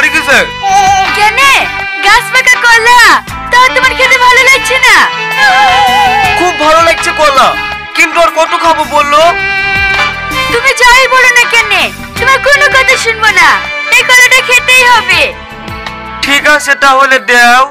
পড়ে গেছে। কেন গাছ পাকা কলা তা তোমার খেতে ভালো লাগছে না? খুব ভালো লাগছে কলা, কিন্তু আর কত খাবো বললো? তুমি যাই বলো না কেন, তোমার কোনো কথা শুনবো না, এই কলাটা খেতেই হবে। ঠিক আছে তাহলে দাও।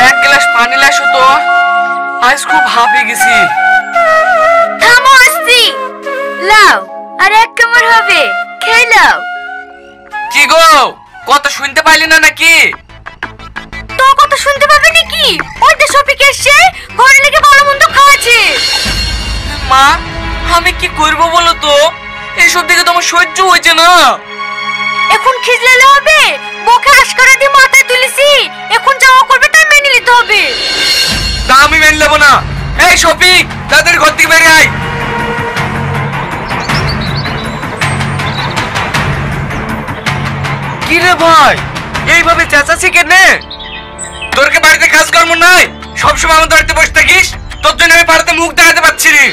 এক গ্লাস পানি লাসো তো, আজ খুব হাঁপিয়ে গেছি। থামো আসছি, লাও আর এক কামড় হবে, খেয়ে লাও। কি গো, কথা শুনতে পাইলি না নাকি? তো কথা শুনতে পাবে নাকি? ওই যে শফিক এসে ঘরে লেগে ভালো মন্দ খাওয়াছে। মা আমি কি করবো বলো তো, এইসব দিকে তোমার সহ্য হয়েছে না। এখন খিজলালে হবে? বকে আশকারা দিয়ে মাথায় তুলেছি, এখন যাওয়া করবে তাই মেনে নিতে হবে। তা আমি মেনে নেবো না। এই শফিক, তাদের ঘর থেকে বেরিয়ে আয়। কি রে ভাই, এইভাবে চেঁচাচ্ছি কেনে? তোর কি বাড়িতে কাজকর্ম নাই? সবসময় আমাদের বাড়িতে বসে থাকিস, তোর জন্য আমি বাড়িতে মুখ দেখাতে পারছি না।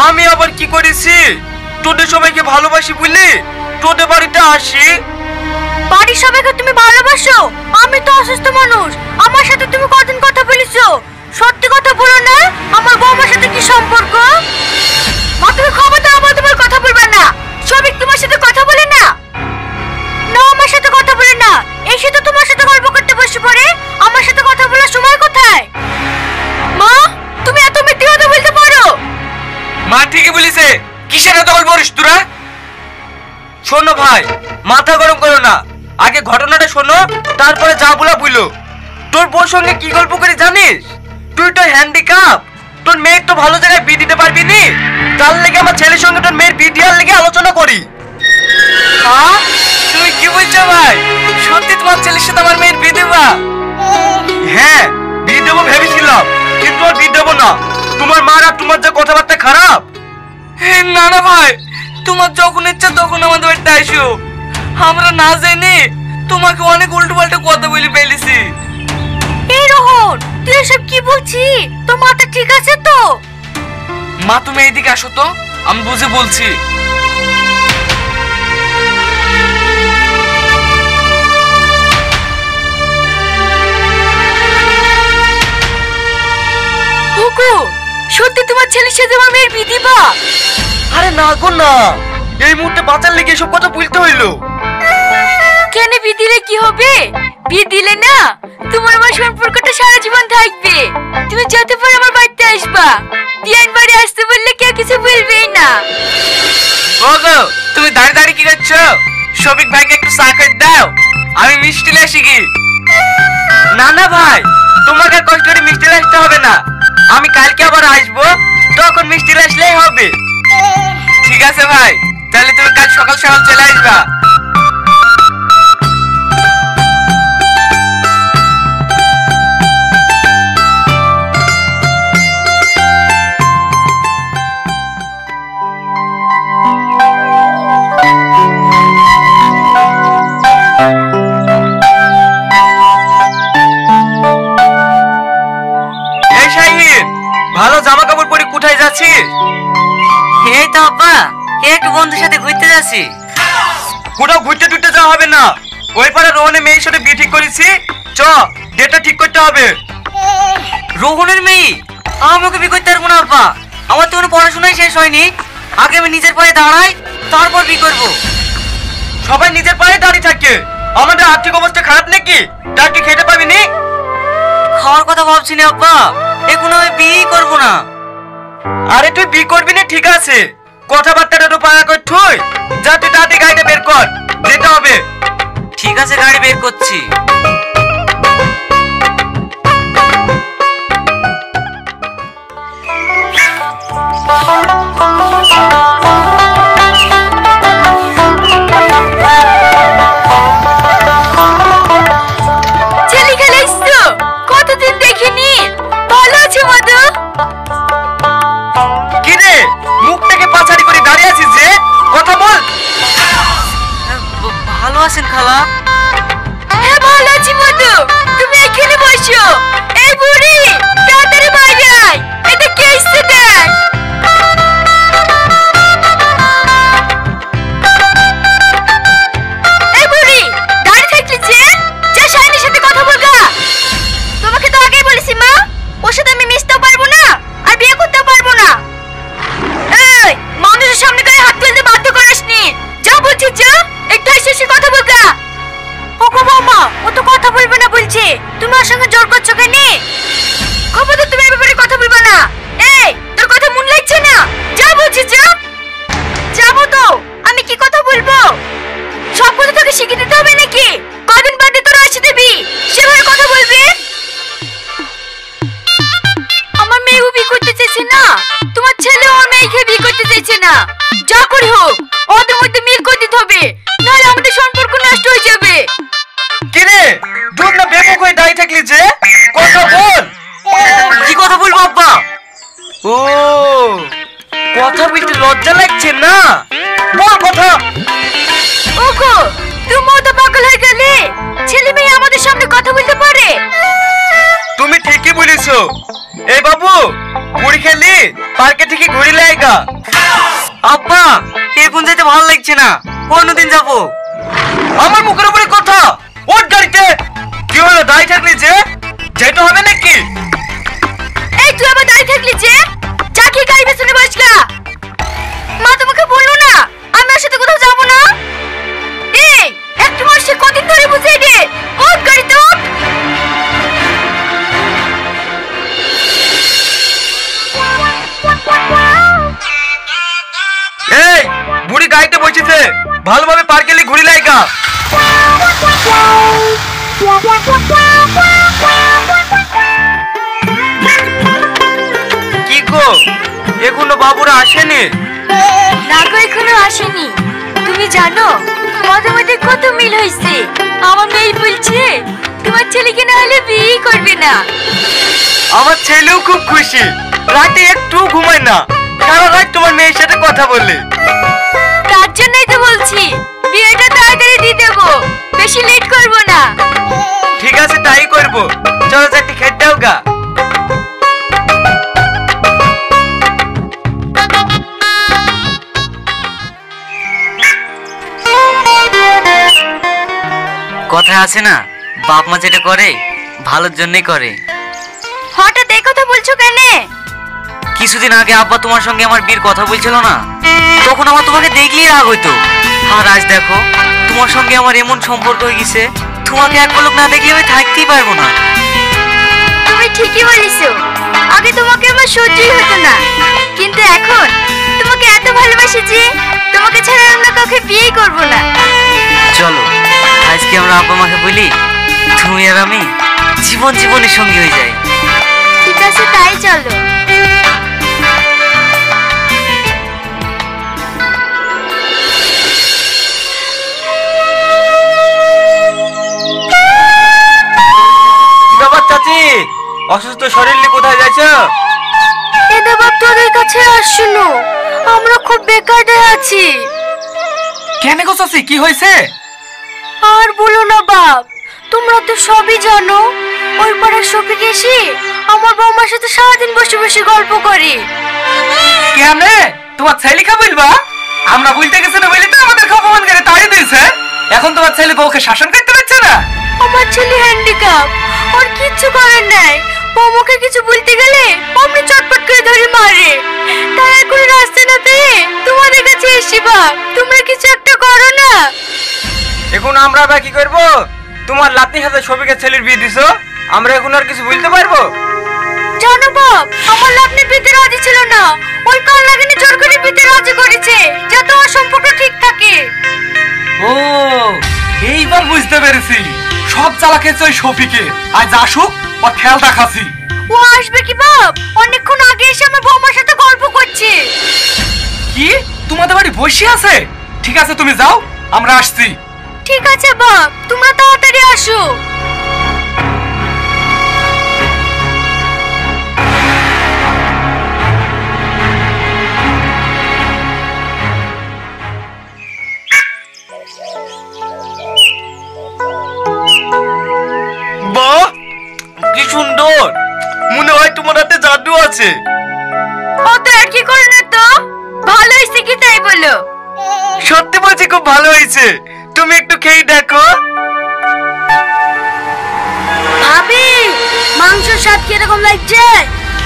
আমি আবার কি করেছি? তোদের সবাইকে ভালোবাসি বলি তোদের বাড়িতে আসি। বাড়ির সবাইকে তুমি ভালোবাসো? আমি তো অসুস্থ মানুষ, আমার সাথে তুমি কতদিন কথা বলেছো? সত্যি কথা বলো না, আমার বৌমার সাথে কি সম্পর্ক? মা তুমি ক্ষমতা আমার তোমার কথা বলবে না। শফিক তোমার সাথে কথা বলে না? না আমার সাথে কথা বলে না, এসে তো তোমার সাথে গল্প করতে বসে পড়ে, আমার সাথে কথা বলার সময় কোথায়? মা তুমি এত মিথ্যে কথা বলতে পারো? মা ঠিকই বলেছে, কিসের এত গল্প করিস তোরা? শোনো ভাই, মাথা গরম করো না, আগে ঘটনাটা শোনো, তারপরে যা বলা বুঝলো। তোর বউর সঙ্গে কি গল্প করে জানিস? তুই তো হ্যান্ডিক্যাপ, তোর মেয়ের তো ভালো জায়গায় বিয়ে দিতে পারবি নি, তার লেগে আমার ছেলের সঙ্গে তোর মেয়ের বিয়ে দেওয়ার লেগে আলোচনা করি। হ্যাঁ তুমি কি বলছো ভাই? সত্যি তোমার ছেলের সাথে আমার মেয়ের বিয়ে দেবা? হ্যাঁ বিয়ে দেবো ভেবেছিলাম, কিন্তু আর বিয়ে দেবো না। তোমার মার আর তোমার যে কথাবার্তা খারাপ। না না ভাই, তোমার যখন ইচ্ছা তখন আমাদের বাড়িতে আসো, আমরা না জানি তোমাকে অনেক উল্টো পাল্টা কথা বলে ফেলেছি। এই রোহন তুই এসব কি বলছিস? তোর মাথা ঠিক আছে তো? মা তুমি এইদিকে আসো তো, আমি বুঝে বলছি। হুকু সত্যি তোমার ছেলের সাথে আমার মেয়ের বিয়ে দিবা? আরে না গো না, এই মুহূর্তে বাঁচার লেগে এসব কথা বলতে হইলো। কেন বিয়ে দিলে কি হবে? বিয়ে দিলে না তোমার আমার সম্পর্কটা সারা জীবন থাকবে। তুমি যতবার আমার বাড়িতে আসবা, দিয়ান বাড়ি আসতে বললে কেউ কিছু বলবেই না। ওগো তুমি দাঁড়িয়ে দাঁড়িয়ে কি করছো? শফিক ভাইকে একটু চা করে দাও, আমি মিষ্টি নিয়ে আসি কি? না না ভাই, তোমাকে আর কষ্ট করে মিষ্টি নিয়ে আসতে হবে না, আমি কালকে আবার আসবো, তখন মিষ্টি নিয়ে আসলেই হবে। ঠিক আছে ভাই, তাহলে তুমি কাল সকাল সকাল চলে আসবা। ভালো জামা কাপড় পরে কোথায় যাচ্ছিস? এই তো আব্বা, একটু বন্ধুর সাথে ঘুরতে যাচ্ছি। কোথাও ঘুরতে টুরতে যাওয়া হবে না, ওই পাড়ে রোহনের মেয়ের সাথে বিয়ে ঠিক করেছি, চ ডেটটা ঠিক করতে হবে। রোহনের মেয়ে? আমাকে বিয়ে করতে পারবো না আব্বা, আমার তো কোনো পড়াশোনাই শেষ হয়নি, আগে আমি নিজের পায়ে দাঁড়াই তারপর বিয়ে করবো। সবাই নিজের পায়ে দাঁড়িয়ে থাকে, আমাদের আর্থিক অবস্থা খারাপ নাকি? তার কি খেতে পাবি নি? খাওয়ার কথা ভাবছি না আব্বা, এখন আমি বিয়ে করবো না। আরে তুই বিয়ে করবি না ঠিক আছে, কথাবার্তাটা তো পাকা কর, তুই যা, তুই তাড়াতাড়ি গাড়িটা বের কর, যেতে হবে। ঠিক আছে গাড়ি বের করছি। কতদিন দেখিনি, ভালো আছো মধু? কি রে মুখটাকে পাছাড়ি করে দাঁড়িয়ে আছিস যে, কথা আছেন খালা? হ্যাঁ ভালো আছি মধু, তুমি এখানে বসো। এই বুড়ি তাড়াতাড়ি বাইরে আয়, এটা কে এসেছে দেখ। এই বুড়ি দাঁড়িয়ে থাকলি যে, যা শাইনির সাথে কথা বলগা। তোমাকে তো আগেই বলেছি মা, ওর সাথে আমি মিশতেও পারবো না আর বিয়ে করতেও পারবো না। এই মানুষের সামনে গায়ে হাত তুলতে বাধ্য করিসনি, যা বলছিস যা, একটু এসে কথা বলগা। ওগো মামা, ও তো কথা বলবে না বলছে, তুমি ওর সঙ্গে জোর করছো কেন? খবরদার তুমি এই ব্যাপারে কথা বলবে না। এই তোর কথা মন লাগছে না, যা বলছিস যা। যাবো তো, আমি কি কথা বলবো? সব কথা তোকে শিখিয়ে দিতে হবে নাকি? কদিন বাদে তোর আসে দেবি, সেভাবে কথা বলবি। আমার মেয়েও বিয়ে করতে চাইছে না, তোমার ছেলেও আমার মেয়েকে বিয়ে করতে চাইছে না। যা করি হোক, ওদের মধ্যে মিল করে দিতে হবে, নাহলে আমাদের সম্পর্ক নষ্ট হয়ে যাবে। কিরে তুই না বেকুব হয়ে দাঁড়িয়ে থাকলি যে, কথা বল। কি কথা বলবো আব্বা? ও কথা বলতে লজ্জা লাগছে না, বল কথা। ওগো তুমিও তো পাগল হয়ে গেলে, ছেলে মেয়ে আমাদের সামনে কথা বলতে পারে? তুমি ঠিকই বলেছো। এই বাবু ঘুড়ি খেলি পার্কে থেকে ঘুড়ি লাইগা। আব্বা এখন যেতে ভালো লাগছে না, অন্যদিন যাবো। আমার মুখের উপরে কথা, ওর গাড়িতে। কি হলো দাঁড়িয়ে থাকলি যে, যেতে হবে নাকি? এই তুই আবার দাঁড়িয়ে থাকলি যে, চাকি গাড়ি পেছনে বসগা। মা তোমাকে বললো না আমি ওর সাথে কোথাও যাবো না? এই একটু মাসে কদিন ধরে বুঝিয়ে দে, ওর গাড়িতে ওঠ। এই বুড়ি গাড়িতে বসেছে, ভালোভাবে পার্কে গেলে ঘুড়ি লাইগা। কি গো এখনো বাবুরা আসেনি? না গো এখনো আসেনি। তুমি জানো তোমাদের মধ্যে কত মিল হয়েছে। আমার মেয়ে বলছে তোমার ছেলেকে না হলে বিয়ে করবে না। আমার ছেলেও খুব খুশি, রাতে একটু ঘুমায় না, সারা রাত তোমার মেয়ের সাথে কথা বলে। তার জন্যই তো বলছি বিয়েটা তাড়াতাড়ি দিয়ে দেবো, বেশি লেট করবো না। ঠিক আছে তাই করবো, চলো চারটি খেতে দাও গা। কথা আছে না, বাপ মা যেটা করে ভালোর জন্যই করে। হঠাৎ এই কথা বলছো কেন? কিছুদিন আগে আব্বা তোমার সঙ্গে আমার বিয়ের কথা বলছিল না, তখন আমার তোমাকে দেখলেই রাগ হইতো। আর আজ দেখো তোমার সঙ্গে আমার এমন সম্পর্ক হয়ে গেছে, তোমাকে এক পলক না দেখলে আমি থাকতেই পারবো না। তুমি ঠিকই বলেছো, আগে তোমাকে আমার সহ্যই হতো না, কিন্তু এখন তোমাকে এত ভালোবাসি যে তোমাকে ছাড়া আমরা কাউকে বিয়ে করব না। চলো আজকে আমরা আব্বা মাকে বলি তুমি আর আমি জীবন জীবনের সঙ্গী হয়ে যাই। ঠিক আছে তাই চলো। বাবা চাচি অসুস্থ শরীর নিয়ে কোথায় যাচ্ছ? এদা বাপ তোদের কাছে আসছিল, আমরা খুব বেকার আছি। কেন গো চাচি কি হয়েছে? আর বলো না বাপ, তোমরা তো সবই জানো, ওই পাড়ার শফিক এসে আমার বৌমার সাথে সারাদিন বসে বসে গল্প করে। কেমনে তোমার ছেলে কা বলবা? আমরা বলতে গেছি না বলি তো আমাদের অপমান করে তাড়িয়ে দিয়েছে। এখন তোমার ছেলে বউকে শাসন করতে পারছে না। আমার ছেলে হ্যান্ডিক্যাপ, ওর কিচ্ছু করার নাই। বৌমাকে কিছু বলতে গেলে অমনি চটপট করে ধরে মারে। তাই এখন রাস্তা না পেয়ে তোমাদের কাছে এসি বাপ, তোমরা কিছু একটা করো না। এখন আমরা বা কি করব? তোমার লাতনির সাথে শফিকের ছেলের বিয়ে দিছো, আমরা এখন আর কিছু বলতে পারবো? জানো বাপ, আমার লাভনি বিতে রাজি ছিল না, ওই কাল লাগিনি জোর করে বিতে রাজি করেছে যাতে ওর সম্পর্ক ঠিক থাকে। ও এইবার বুঝতে পেরেছি, সব চালা খেয়েছে ওই শফিকে। আজ আসুক ওর খেয়াল রাখাছি। ও আসবে কি বাপ? অনেকক্ষণ আগে এসে আমার বৌমার সাথে গল্প করছে। কি তোমাদের বাড়ি বসে আছে? ঠিক আছে তুমি যাও, আমরা আসছি। ঠিক আছে বাপ, তোমরা তাড়াতাড়ি আসো। হয়েছে। অত আর কি করে না তো, ভালো হয়েছে কি তাই বলো। সত্যি বলছি খুব ভালো হয়েছে, তুমি একটু খেয়ে দেখো। ভাবি, মাংসের স্বাদ কিরকম লাগছে?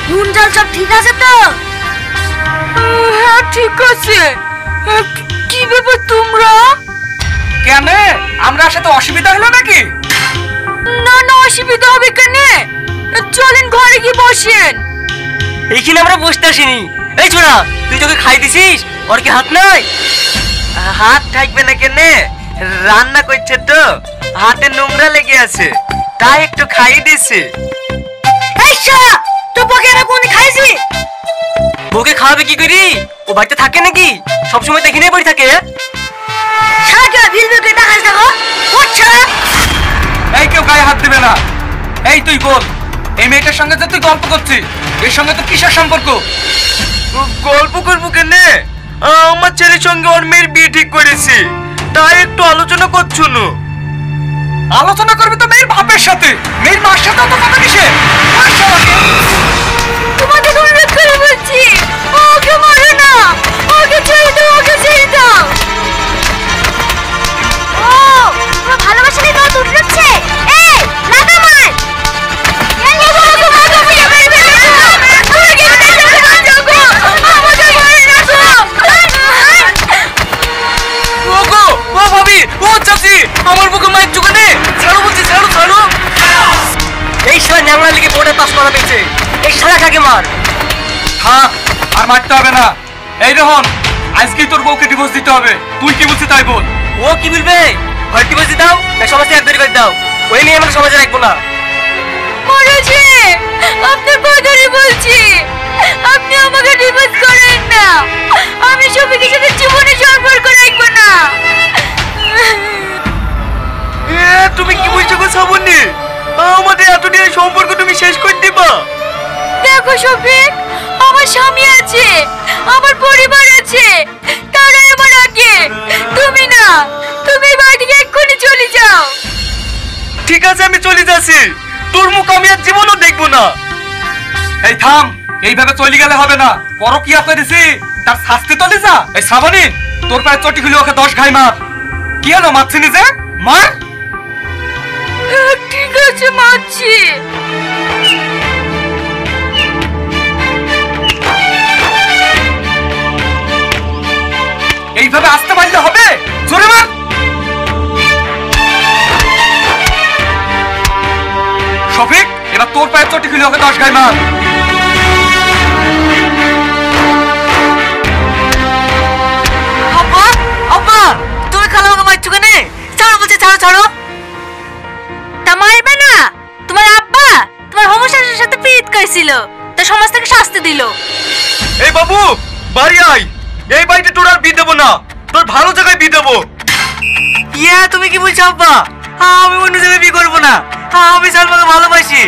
নুন ঝাল সব ঠিক আছে তো? হ্যাঁ ঠিক আছে। কি ব্যাপার তোমরা? কেন, আমরা সাথে অসুবিধা হলো নাকি? না না, অসুবিধা হবে কেন? চলেন ঘরে গিয়ে বসেন। এইখানে আমরা বসতে আসিনি। এই ছোড়া, তুই তোকে খাই দিছিস? ওর কি হাত নাই? হাত থাকবে না কেন, রান্না করছে তো হাতে নোংরা লেগে আছে, তাই একটু খাই দিছি। এই শালা, তুই বকে না কোন খাইছি? বউকে খাওয়াবে কি করি? ও বাড়িতে থাকে নাকি? সবসময় দেখি নেই বাড়ি থাকে। শালা ভিলবে টাকা দেখো। আচ্ছা, এই কেউ গায়ে হাত দিবে না। এই তুই বল, এই মেয়েটার সঙ্গে যে তুই গল্প করছিস, এর সঙ্গে তো কিসের সম্পর্ক? গল্প করবো কেন? আমার ছেলের সঙ্গে ওর মেয়ের বিয়ে ঠিক করেছি, তাই একটু আলোচনা করছো না। আলোচনা করবি তো মেয়ের বাপের সাথে, মেয়ের মার সাথে তো কথা কিসে? তোমাদের অনুরোধ করে বলছি, ওকে মারো না, ওকে ছেড়ে দাও, ওকে ছেড়ে দাও। ও, তোমার ভালোবাসা নিয়ে দাও দুধ রাখছে। এই, লাগা মার। ওগো, ও ভাবি, ও চাচি, আমার বুকে মায়ের চোখে ছাড়ো বলছি, ছাড়ো ছাড়ো। এই শালা ন্যাংরা লেগে বোর্ডে পাস করা পেয়েছে, এই শালা কাকে মার। থাক, আর মারতে হবে না। এই রোহন, আজকেই তোর বউকে ডিভোর্স দিতে হবে। তুই কি বলছিস তাই বল। ও কি বলবে? ঘরটি বসে দাও, সমাজে এক করে দাও, ওই নিয়ে আমাকে সমাজে রাখবো না। মহারাজে, আপনার কথাই বলছি, আপনি আমাকে ডিভোর্স করেন না। আমি সবিকের সাথে জীবনে সম্পর্ক রাখবো না। তুমি কি বলছো গো শ্রাবণী? আমাদের এতদিনের সম্পর্ক তুমি শেষ করে দিবা? দেখো শফিক, আমার স্বামী আছে, আমার পরিবার আছে, তারাই আমার আগে। তুমি না, তুমি বাড়ি থেকে এক্ষুনি চলে যাও। ঠিক আছে, আমি চলে যাচ্ছি, তোর মুখ আমি আর জীবনও দেখবো না। এই থাম, এইভাবে চলে গেলে হবে না। পরকিয়া করেছি, তার শাস্তি তো যা। এই শ্রাবণী, তোর পায়ে চটি খুলে ওকে 10 ঘাই মার। কি হলো, মারছি নিজে? মার। ঠিক আছে, মারছি। এইভাবে আসতে পারলে হবে? জোরে মার। শফিক, এবার তোর পায়ে চটি খুলে ওকে 10 ঘাই মার। আব্বা, আব্বা, তুমি খালা আমাকে মারছো কেন? ছাড়ো বলছে, ছাড়ো ছাড়ো। তা মারবে না? তোমার আব্বা তোমার হোমোসেক্সুয়ালের সাথে প্রীত করেছিল, তা সমাজ থেকে শাস্তি দিল। এই বাবু, বাড়ি আয়, এই বাড়িতে তোর আর বিয়ে দেবো না, তোর ভালো জায়গায় বিয়ে দেবো। ইয়া, তুমি কি বলছো আব্বা? আমি অন্য জায়গায় বিয়ে করবো না, আমি সালমাকে ভালোবাসি।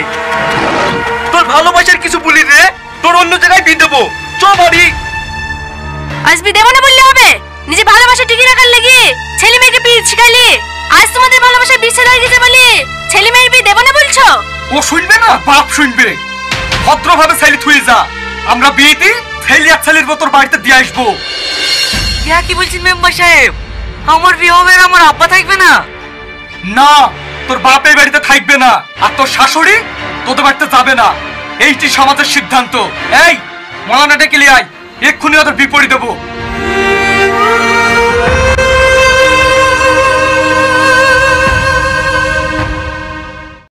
তোর ভালোবাসার কিছু বলি রে, তোর অন্য জায়গায় বিয়ে দেবো, চ বাড়ি। আজ বিয়ে দেবো না বললে হবে? নিজে ভালোবাসা টিকিয়ে রাখার লেগে ছেলে মেয়েকে বিয়ে শিখালি। আজ তোমাদের ভালোবাসা বিচ্ছেদ হয়ে গেছে বলে ছেলে মেয়ের বিয়ে দেবো না বলছো? ও শুনবে না, বাপ শুনবে। ভদ্রভাবে ছেলে থুয়ে যা, আমরা বিয়েতে ছেলে আর ছেলের মতো বাড়িতে দিয়ে আসবো। ইয়া কি বলছেন মেম্বার সাহেব? আমার বিয়ে হবে আর আমার আব্বা থাকবে না? না, তোর বাপ এই বাড়িতে থাকবে না, আর তোর শাশুড়ি তোদের বাড়িতে যাবে না। এইটি সমাজের সিদ্ধান্ত। এই মলানা ডেকে লিয়ে আয়, এক্ষুনি ওদের বিপরীত দেবো।